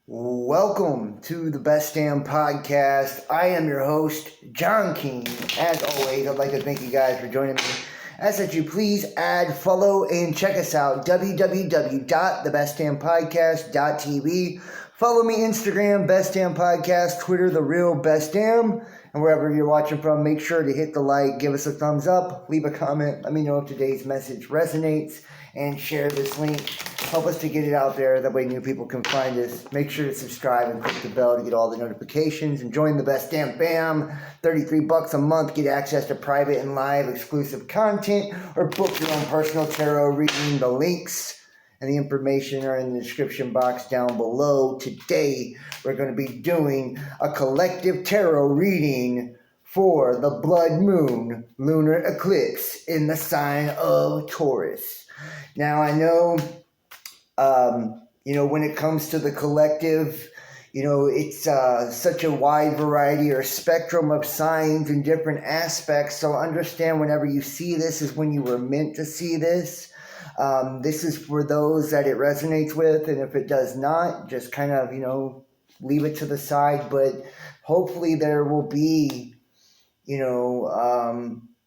Welcome to the Best Damn Podcast. I am your host, John King. As always, I'd like to thank you guys for joining me. Ask that you please add, follow, and check us out, www.thebestdampodcast.tv. Follow me Instagram, Best Damn Podcast, Twitter, The Real Best Damn. And wherever you're watching from, make sure to hit the like, give us a thumbs up, leave a comment, let me know if today's message resonates, and share this link. Help us to get it out there. That way new people can find us. Make sure to subscribe and click the bell to get all the notifications. And join the Best Damn Fam. $33 a month. Get access to private and live exclusive content. Or book your own personal tarot reading. The links and the information are in the description box down below. Today we're going to be doing a collective tarot reading for the blood moon lunar eclipse in the sign of Taurus. Now, I know, when it comes to the collective, it's such a wide variety or spectrum of signs and different aspects. So understand whenever you see this is when you were meant to see this. This is for those that it resonates with. And if it does not, just kind of, leave it to the side. But hopefully there will be,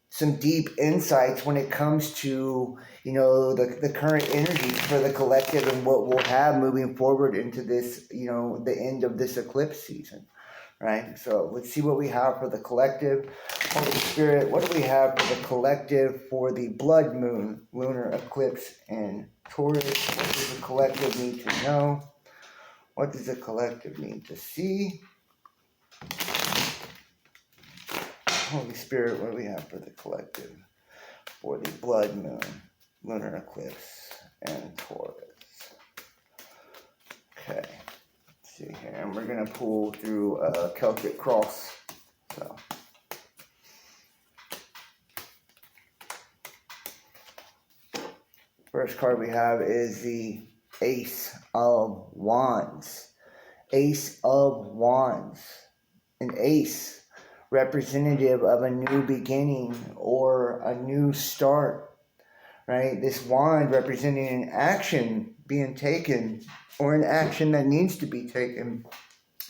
some deep insights when it comes to, the current energy for the collective and what we'll have moving forward into this, the end of this eclipse season, right? So let's see what we have for the collective. Holy Spirit, what do we have for the collective for the blood moon lunar eclipse in Taurus? What does the collective need to know? What does the collective need to see? Holy Spirit, what do we have for the collective for the blood moon lunar eclipse and Taurus? Okay, let's see here. And we're going to pull through a Celtic cross. So, first card we have is the Ace of Wands. Ace of Wands. An ace, representative of a new beginning or a new start, right? This wand representing an action being taken or an action that needs to be taken.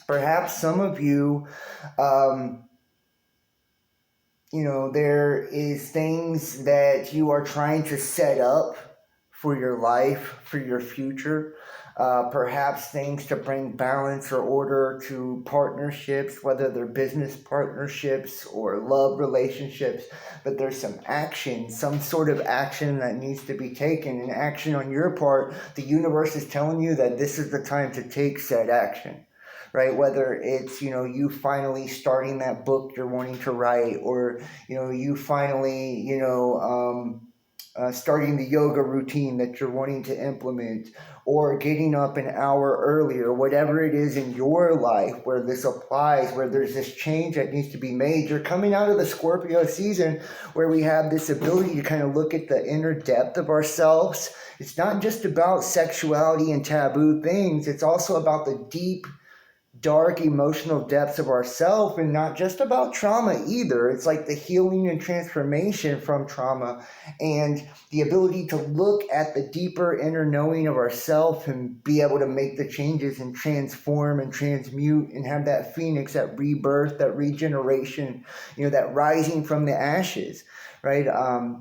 Perhaps some of you, there is things that you are trying to set up for your life, for your future. Perhaps things to bring balance or order to partnerships, whether they're business partnerships or love relationships. But there's some action, some sort of action that needs to be taken. And action on your part, the universe is telling you that this is the time to take said action. Right? Whether it's, you finally starting that book you're wanting to write, or, you finally, starting the yoga routine that you're wanting to implement, or getting up an hour earlier, whatever it is in your life where this applies, where there's this change that needs to be made. You're coming out of the Scorpio season where we have this ability to kind of look at the inner depth of ourselves. It's not just about sexuality and taboo things. It's also about the deep, dark emotional depths of ourself, and not just about trauma either. It's like the healing and transformation from trauma and the ability to look at the deeper inner knowing of ourself and be able to make the changes and transform and transmute and have that phoenix, that rebirth, that regeneration, that rising from the ashes, right?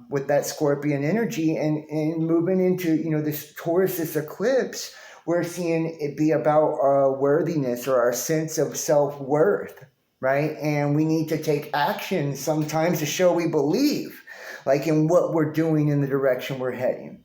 With that Scorpion energy and moving into, this Taurus, this eclipse, we're seeing it be about our worthiness or our sense of self-worth, right? And we need to take action sometimes to show we believe, like in what we're doing, in the direction we're heading.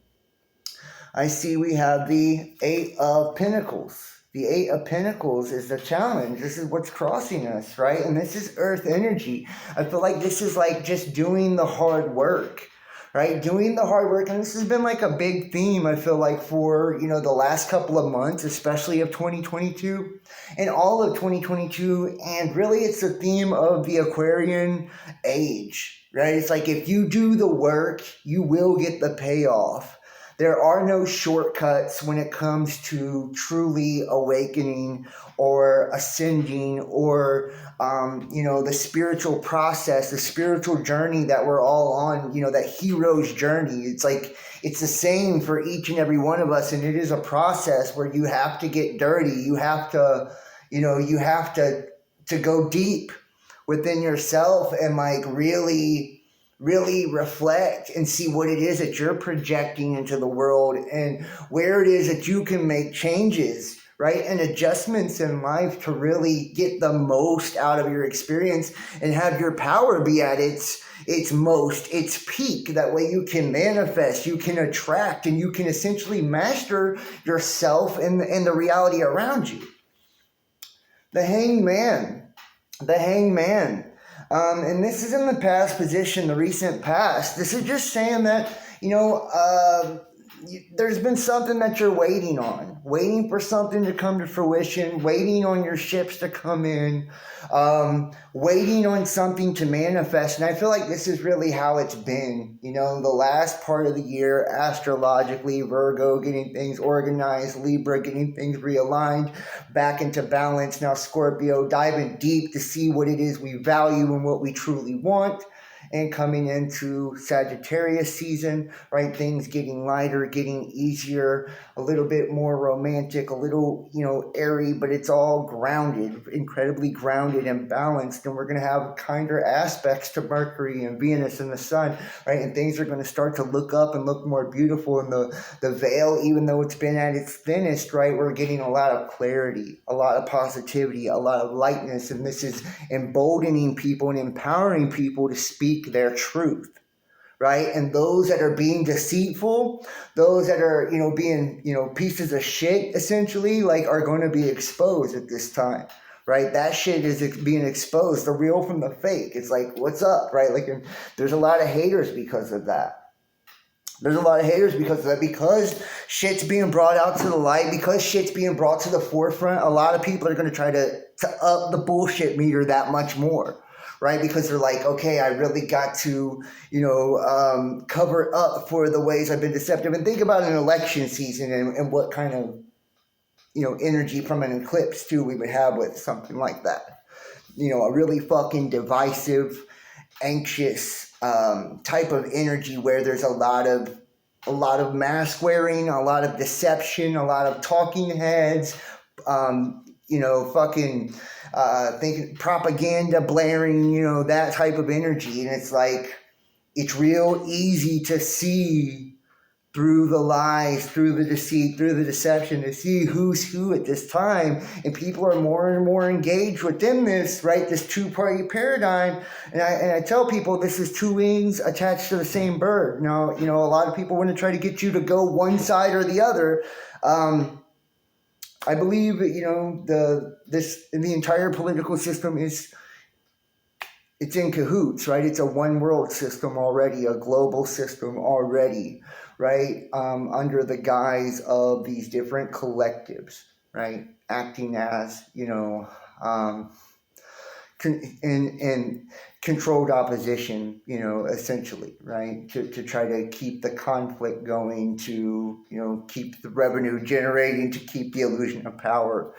I see we have the Eight of Pentacles. The Eight of Pentacles is the challenge. This is what's crossing us, right? And this is earth energy. I feel like this is like just doing the hard work. Right? Doing the hard work. And this has been like a big theme, I feel like, for, the last couple of months, especially of 2022 and all of 2022. And really, it's the theme of the Aquarian age, right? It's like if you do the work, you will get the payoff. There are no shortcuts when it comes to truly awakening or ascending or, the spiritual process, the spiritual journey that we're all on, that hero's journey. It's like, it's the same for each and every one of us. And it is a process where you have to get dirty. You have to, to go deep within yourself and like really reflect and see what it is that you're projecting into the world and where it is that you can make changes, right? And adjustments in life to really get the most out of your experience and have your power be at its peak. That way you can manifest, you can attract, and you can essentially master yourself and the reality around you. The hangman. And this is in the past position, the recent past. This is just saying that, there's been something that you're waiting for something to come to fruition, waiting on your ships to come in, waiting on something to manifest. And I feel like this is really how it's been, the last part of the year, astrologically, Virgo getting things organized, Libra getting things realigned, back into balance. Now Scorpio diving deep to see what it is we value and what we truly want. And coming into Sagittarius season, right? Things getting lighter, getting easier, a little bit more romantic, a little, airy, but it's all grounded, incredibly grounded and balanced. And we're going to have kinder aspects to Mercury and Venus and the Sun, right? And things are going to start to look up and look more beautiful. And the veil, even though it's been at its thinnest, right? We're getting a lot of clarity, a lot of positivity, a lot of lightness. And this is emboldening people and empowering people to speak their truth, right? And those that are being deceitful, those that are, being, pieces of shit, essentially, like, are going to be exposed at this time, right? That shit is being exposed, the real from the fake. It's like, what's up, right? Like, there's a lot of haters because of that. Because shit's being brought out to the light, because shit's being brought to the forefront. A lot of people are going to try to up the bullshit meter that much more, right? Because they're like, okay, I really got to, cover up for the ways I've been deceptive. And think about an election season and what kind of, energy from an eclipse too we would have with something like that. A really fucking divisive, anxious type of energy where there's a lot of mask wearing, a lot of deception, a lot of talking heads, thinking propaganda blaring, that type of energy. And it's like, it's real easy to see through the lies, through the deceit, through the deception, to see who's who at this time. And people are more and more engaged within this, right? This two-party paradigm. And I tell people this is two wings attached to the same bird. Now, a lot of people want to try to get you to go one side or the other. I believe that, the entire political system it's in cahoots, right? It's a one world system already, a global system already, right? Under the guise of these different collectives, right? Acting as, in controlled opposition, essentially, right? To try to keep the conflict going, to, keep the revenue generating, to keep the illusion of power,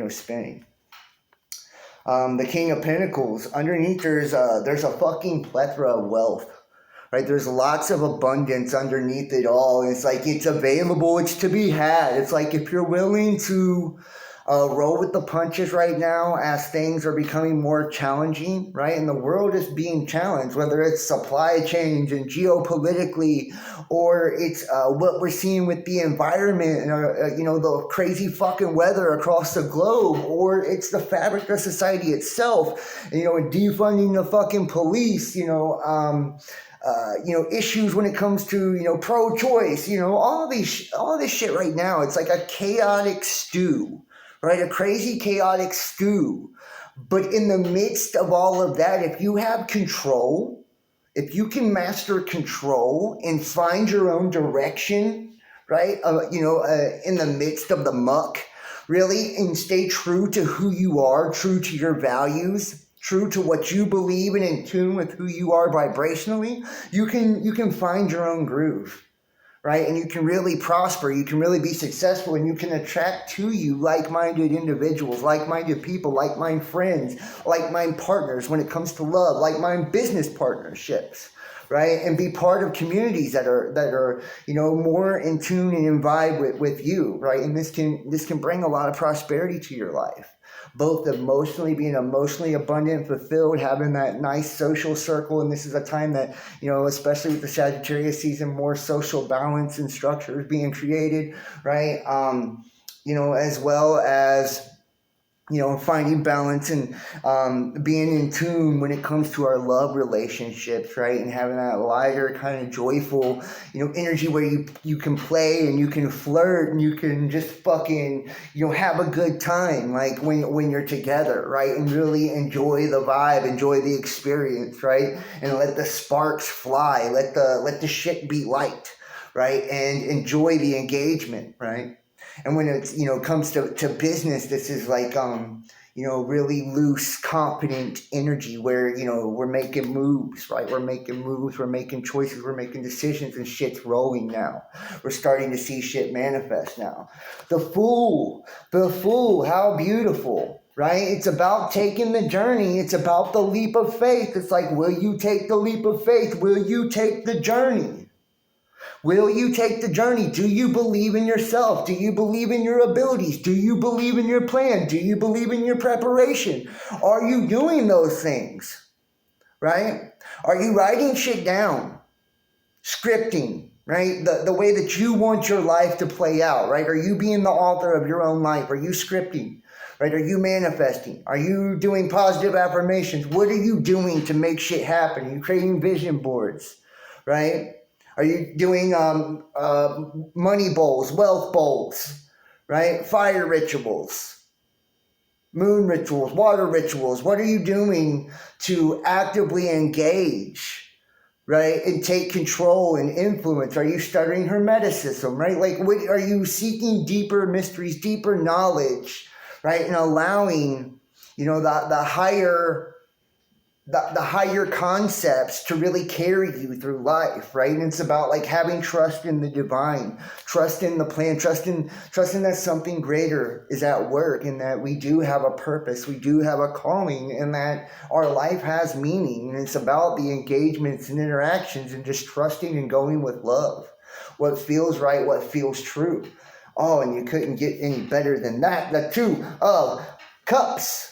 spinning. The King of Pentacles, underneath there's a fucking plethora of wealth, right? There's lots of abundance underneath it all. And it's like, it's available, it's to be had. It's like, if you're willing to roll with the punches right now as things are becoming more challenging, right? And the world is being challenged, whether it's supply chains and geopolitically, or it's what we're seeing with the environment and, the crazy fucking weather across the globe, or it's the fabric of society itself, and defunding the fucking police, issues when it comes to, pro-choice, all this shit right now. It's like a chaotic stew, right? A crazy, chaotic stew. But in the midst of all of that, if you have control, if you can master control and find your own direction, right? In the midst of the muck, really, and stay true to who you are, true to your values, true to what you believe, and in tune with who you are vibrationally, you can find your own groove. right? And you can really prosper, you can really be successful, and you can attract to you like-minded individuals, like-minded people, like-minded friends, like-minded partners when it comes to love, like-minded business partnerships, right? And be part of communities that are more in tune and in vibe with you, right? And this can bring a lot of prosperity to your life, both emotionally, being emotionally abundant, fulfilled, having that nice social circle. And this is a time that, especially with the Sagittarius season, more social balance and structure is being created, right? As well as finding balance and being in tune when it comes to our love relationships, right? And having that lighter, kind of joyful, energy where you can play and you can flirt and you can just fucking, have a good time, like when you're together, right? And really enjoy the vibe, enjoy the experience, right? And let the sparks fly, let the shit be light, right? And enjoy the engagement, right? And when it's comes to business, this is like really loose, confident energy where we're making moves, right? We're making moves, we're making choices, we're making decisions, and shit's rolling now. We're starting to see shit manifest now. The Fool, how beautiful. Right? It's about taking the journey. It's about the leap of faith. It's like, will you take the leap of faith? Will you take the journey? Will you take the journey? Do you believe in yourself? Do you believe in your abilities? Do you believe in your plan? Do you believe in your preparation? Are you doing those things? Right? Are you writing shit down? Scripting, right? The way that you want your life to play out, right? Are you being the author of your own life? Are you scripting? Right? Are you manifesting? Are you doing positive affirmations? What are you doing to make shit happen? Are you creating vision boards? Right? Are you doing money bowls, wealth bowls, right? Fire rituals, moon rituals, water rituals? What are you doing to actively engage, right? And take control and influence? Are you studying Hermeticism, right? Like, what, are you seeking deeper mysteries, deeper knowledge, right? And allowing, the higher the higher concepts to really carry you through life, right? And it's about like having trust in the divine, trust in the plan, trusting that something greater is at work, and that we do have a purpose, we do have a calling, and that our life has meaning. And it's about the engagements and interactions and just trusting and going with love. What feels right, what feels true. Oh, and you couldn't get any better than that. The Two of Cups.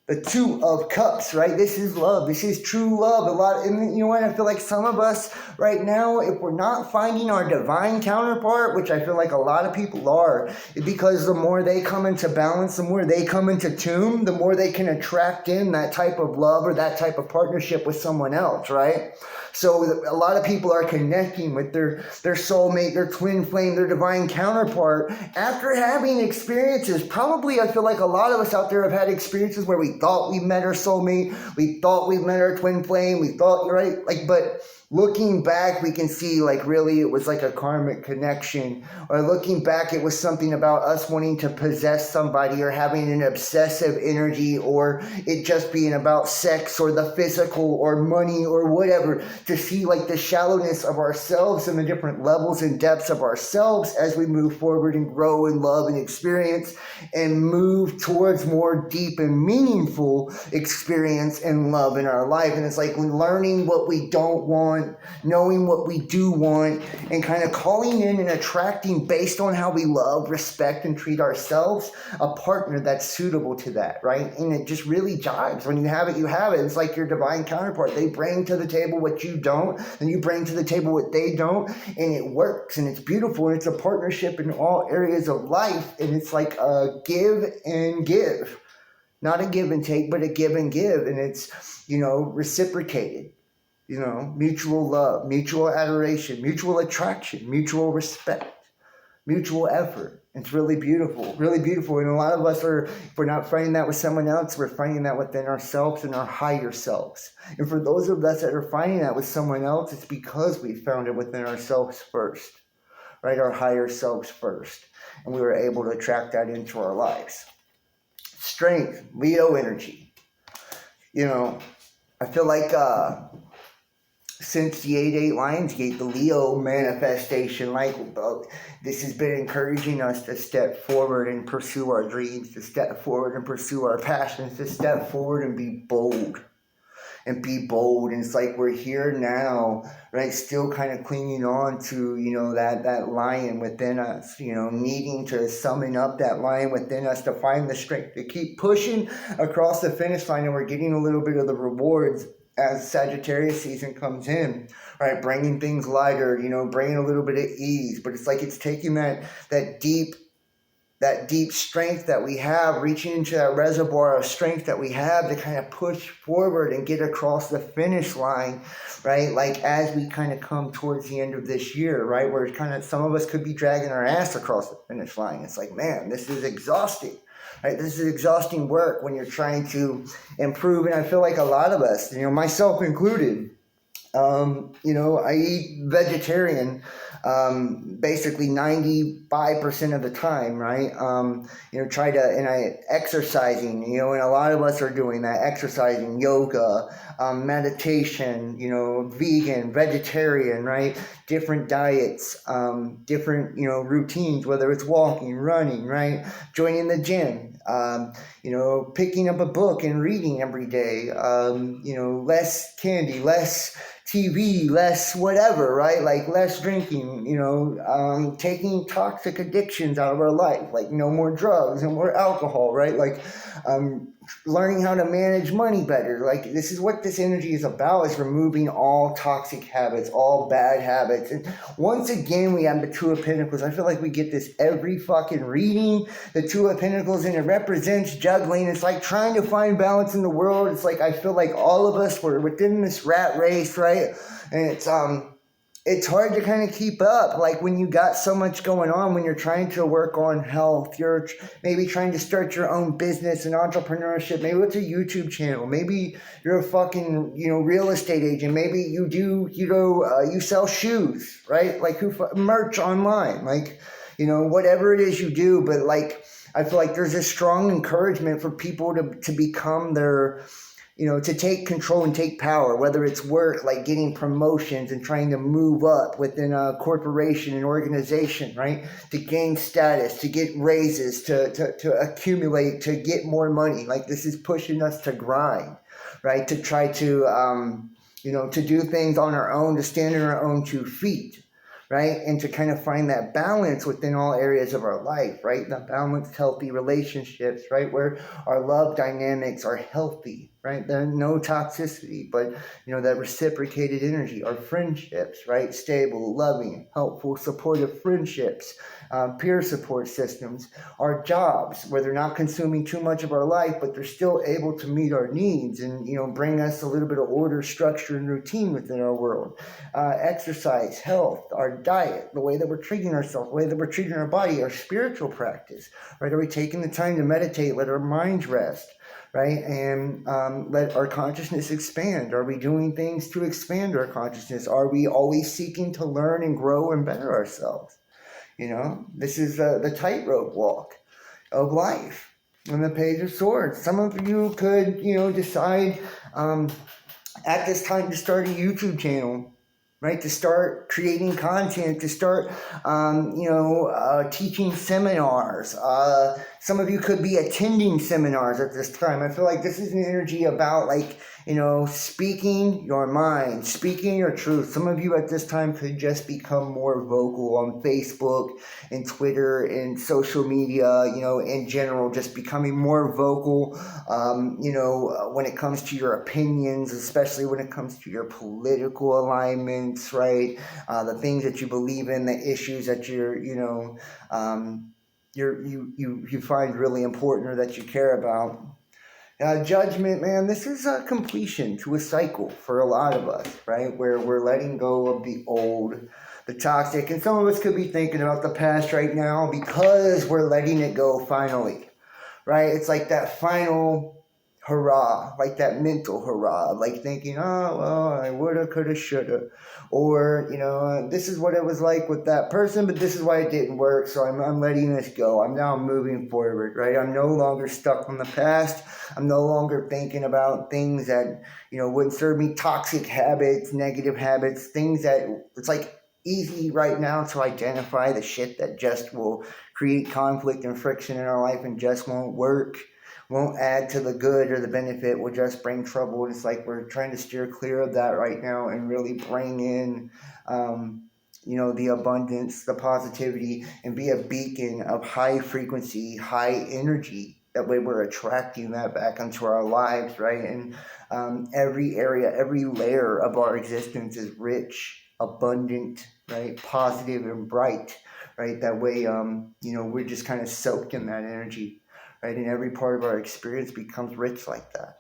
The Two of Cups, right? This is love. This is true love. And you know what? I feel like some of us right now, if we're not finding our divine counterpart, which I feel like a lot of people are, because the more they come into balance, the more they come into tune, the more they can attract in that type of love or that type of partnership with someone else, right? So a lot of people are connecting with their soulmate, their twin flame, their divine counterpart after having experiences. Probably, I feel like a lot of us out there have had experiences where we thought we met our soulmate, we thought we met our twin flame, we thought, right? But looking back, we can see like really it was like a karmic connection. Or looking back, it was something about us wanting to possess somebody or having an obsessive energy, or it just being about sex or the physical or money or whatever, to see like the shallowness of ourselves and the different levels and depths of ourselves as we move forward and grow and love and experience and move towards more deep and meaningful experience and love in our life. And it's like learning what we don't want, knowing what we do want, and kind of calling in and attracting based on how we love, respect, and treat ourselves, a partner that's suitable to that, right? And it just really jives. When you have it, you have it. It's like your divine counterpart. They bring to the table what you don't, and you bring to the table what they don't, and it works, and it's beautiful, and it's a partnership in all areas of life, and it's like a give and give. Not a give and take, but a give and give, and it's, reciprocated. Mutual love, mutual adoration, mutual attraction, mutual respect, mutual effort. It's really beautiful, really beautiful. And a lot of us if we're not finding that with someone else, we're finding that within ourselves and our higher selves. And for those of us that are finding that with someone else, it's because we found it within ourselves first, right? Our higher selves first. And we were able to attract that into our lives. Strength, Leo energy. I feel like since the 8-8 Lionsgate, the Leo manifestation, like this has been encouraging us to step forward and pursue our dreams, to step forward and pursue our passions, to step forward and be bold. And be bold. And it's like we're here now, right? Still kind of clinging on to, that lion within us, needing to summon up that lion within us to find the strength to keep pushing across the finish line. And we're getting a little bit of the rewards as Sagittarius season comes in, right? Bringing things lighter, bringing a little bit of ease. But it's like it's taking that deep strength that we have, reaching into that reservoir of strength that we have to kind of push forward and get across the finish line, right? Like as we kind of come towards the end of this year, right? Where kind of some of us could be dragging our ass across the finish line. It's like, man, this is exhausting. Right? This is exhausting work when you're trying to improve. And I feel like a lot of us, myself included, I eat vegetarian basically 95% of the time, right? And I exercising, and a lot of us are doing that, exercising, yoga, meditation, vegan, vegetarian, right? Different diets, different, routines, whether it's walking, running, right? Joining the gym, picking up a book and reading every day, less candy, less TV, less whatever, right? Like less drinking, taking toxic addictions out of our life, like no more drugs, no more alcohol, right? Like learning how to manage money better. Like this is what this energy is about, is removing all toxic habits, all bad habits. And once again, we have the Two of Pentacles. I feel like we get this every fucking reading, the Two of Pentacles, and it represents juggling. It's like trying to find balance in the world. It's like I feel like all of us were within this rat race, right? And it's hard to kind of keep up, like when you got so much going on, when you're trying to work on health, you're maybe trying to start your own business and entrepreneurship, maybe it's a YouTube channel, maybe you're a fucking, real estate agent, maybe you do, you sell shoes, right? Like merch online, like, whatever it is you do, but like, I feel like there's a strong encouragement for people to become their, to take control and take power, whether it's work, like getting promotions and trying to move up within a corporation and organization, right? To gain status, to get raises, to accumulate, to get more money. Like this is pushing us to grind, right? To try to, to do things on our own, to stand on our own 2 feet, right? And to kind of find that balance within all areas of our life, right? The balanced, healthy relationships, right? Where our love dynamics are healthy, right? There's no toxicity, but, that reciprocated energy, our friendships, right? Stable, loving, helpful, supportive friendships, peer support systems, our jobs, where they're not consuming too much of our life, but they're still able to meet our needs and, bring us a little bit of order, structure, and routine within our world. Exercise, health, our diet, the way that we're treating ourselves, the way that we're treating our body, our spiritual practice, right? Are we taking the time to meditate, let our minds rest, right? And let our consciousness expand? Are we doing things to expand our consciousness? Are we always seeking to learn and grow and better ourselves? This is the tightrope walk of life and the Page of Swords. Some of you could, decide at this time to start a YouTube channel, right? To start creating content, to start, teaching seminars. Some of you could be attending seminars at this time. I feel like this is an energy about like, speaking your mind, speaking your truth. Some of you at this time could just become more vocal on Facebook and Twitter and social media, in general, just becoming more vocal, when it comes to your opinions, especially when it comes to your political alignments, right? The things that you believe in, the issues that you find really important or that you care about. Judgment, man, this is a completion to a cycle for a lot of us, right? Where we're letting go of the old, the toxic, and some of us could be thinking about the past right now because we're letting it go finally, right? It's like that final hurrah, like that mental hurrah, like thinking, oh, well, I woulda, coulda, shoulda. Or, this is what it was like with that person, but this is why it didn't work, so I'm letting this go. I'm now moving forward, right? I'm no longer stuck on the past. I'm no longer thinking about things that, wouldn't serve me, toxic habits, negative habits, things that it's like easy right now to identify the shit that just will create conflict and friction in our life and just won't work, won't add to the good or the benefit, will just bring trouble. And it's like we're trying to steer clear of that right now and really bring in, the abundance, the positivity, and be a beacon of high frequency, high energy. That way we're attracting that back into our lives, right? And every area, every layer of our existence is rich, abundant, right? Positive and bright, right? That way, we're just kind of soaked in that energy, right? And every part of our experience becomes rich like that.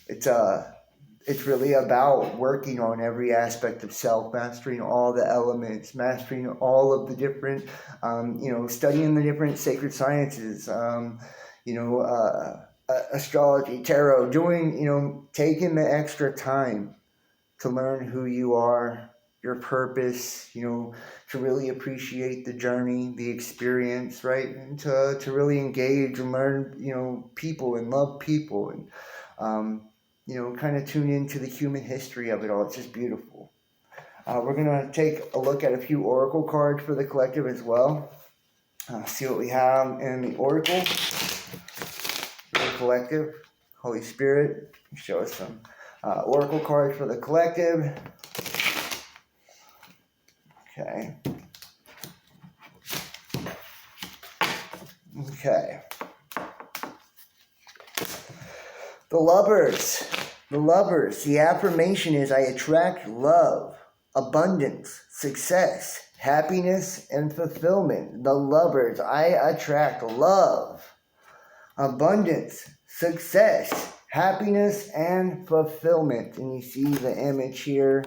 It's it's really about working on every aspect of self, mastering all the elements, mastering all of the different, studying the different sacred sciences, astrology, tarot, doing, taking the extra time to learn who you are, your purpose, to really appreciate the journey, the experience, right? And to really engage and learn, people and love people and, kind of tune into the human history of it all. It's just beautiful. We're going to take a look at a few oracle cards for the collective as well. See what we have in the oracle for the collective. Holy Spirit, show us some oracle cards for the collective. Okay. The lovers. The affirmation is I attract love, abundance, success, happiness, and fulfillment. The lovers, I attract love, abundance, success, happiness, and fulfillment. And you see the image here,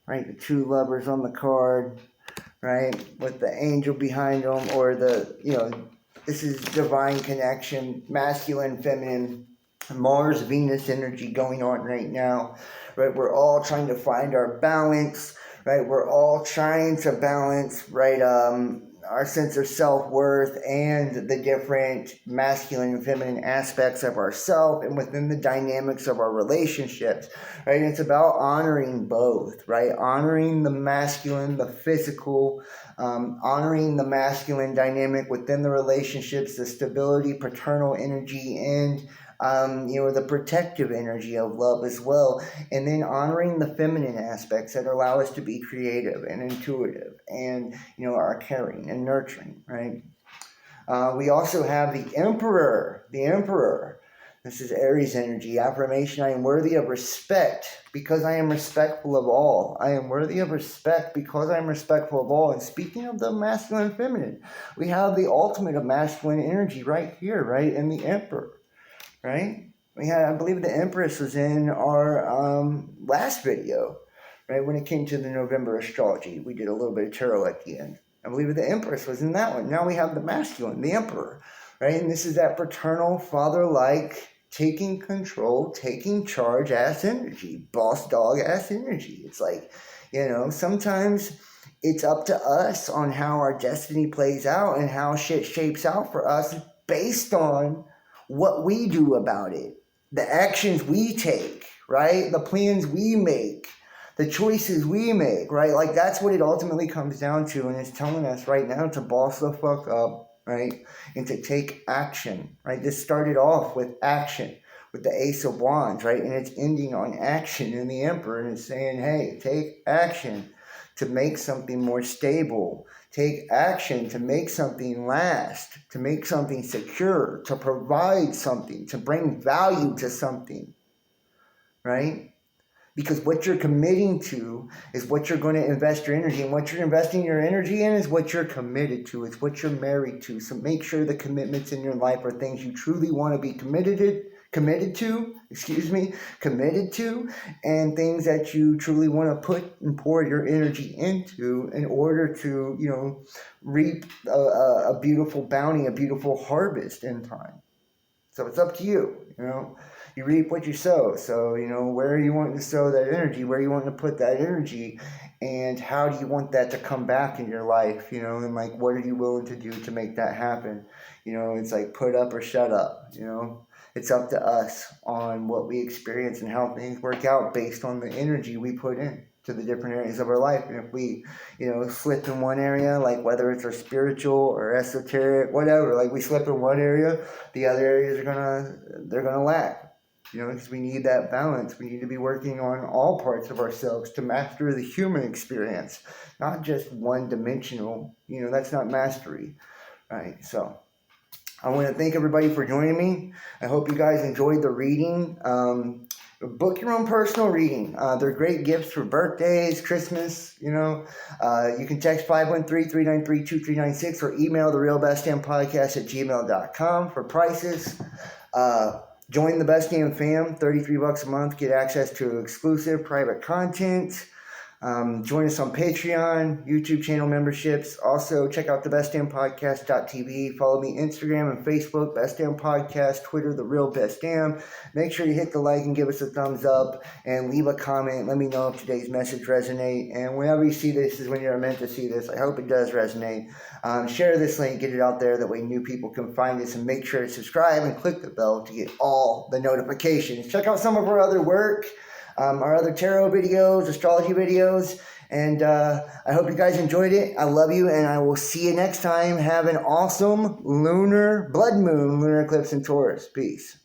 right? The two lovers on the card, right? With the angel behind them, or this is divine connection, masculine, feminine, Mars, Venus energy going on right now, right? We're all trying to find our balance, right? We're all trying to balance, right? Our sense of self-worth and the different masculine and feminine aspects of ourself and within the dynamics of our relationships, right? And it's about honoring both, right? Honoring the masculine, the physical, honoring the masculine dynamic within the relationships, the stability, paternal energy, and the protective energy of love as well, and then honoring the feminine aspects that allow us to be creative and intuitive and, are caring and nurturing, right? We also have the Emperor. This is Aries energy. Affirmation, I am worthy of respect because I am respectful of all. I am worthy of respect because I am respectful of all. And speaking of the masculine and feminine, we have the ultimate of masculine energy right here, right, in the Emperor. Right? I believe the Empress was in our last video, right? When it came to the November astrology, we did a little bit of tarot at the end. I believe the Empress was in that one. Now we have the masculine, the Emperor, right? And this is that paternal, father-like, taking control, taking charge ass energy, boss dog ass energy. It's like, sometimes it's up to us on how our destiny plays out and how shit shapes out for us based on what we do about it, the actions we take, right? The plans we make, the choices we make, right? Like that's what it ultimately comes down to. And it's telling us right now to boss the fuck up, right? And to take action, right? This started off with action, with the Ace of Wands, right? And it's ending on action in the Emperor. And it's saying, hey, take action to make something more stable. Take action to make something last, to make something secure, to provide something, to bring value to something, right? Because what you're committing to is what you're going to invest your energy in. What you're investing your energy in is what you're committed to. It's what you're married to. So make sure the commitments in your life are things you truly want to be committed to, and things that you truly want to put and pour your energy into in order to, reap a beautiful bounty, a beautiful harvest in time. So it's up to you, you know. You reap what you sow. So, you know, where are you wanting to sow that energy? Where are you wanting to put that energy? And how do you want that to come back in your life, you know? And like, what are you willing to do to make that happen? You know, it's like put up or shut up, you know? It's up to us on what we experience and how things work out based on the energy we put in to the different areas of our life. And if we, you know, slip in one area, like whether it's our spiritual or esoteric, whatever, like we slip in one area, the other areas they're gonna lack. You know, because we need that balance. We need to be working on all parts of ourselves to master the human experience, not just one dimensional. You know, that's not mastery, right? So I want to thank everybody for joining me. I hope you guys enjoyed the reading. Book your own personal reading. They're great gifts for birthdays, Christmas, you know. You can text 513-393-2396 or email therealbestdampodcast@gmail.com for prices. Join the Best Damn Fam, $33 a month, get access to exclusive private content. Join us on Patreon, YouTube channel memberships. Also, check out thebestdampodcast.tv. Follow me Instagram and Facebook, Best Damn Podcast, Twitter, The Real Best Damn. Make sure you hit the like and give us a thumbs up and leave a comment. Let me know if today's message resonates. And whenever you see this is when you're meant to see this. I hope it does resonate. Share this link, get it out there. That way new people can find us. And make sure to subscribe and click the bell to get all the notifications. Check out some of our other work. Our other tarot videos, astrology videos, and I hope you guys enjoyed it. I love you, and I will see you next time. Have an awesome lunar blood moon, lunar eclipse in Taurus. Peace.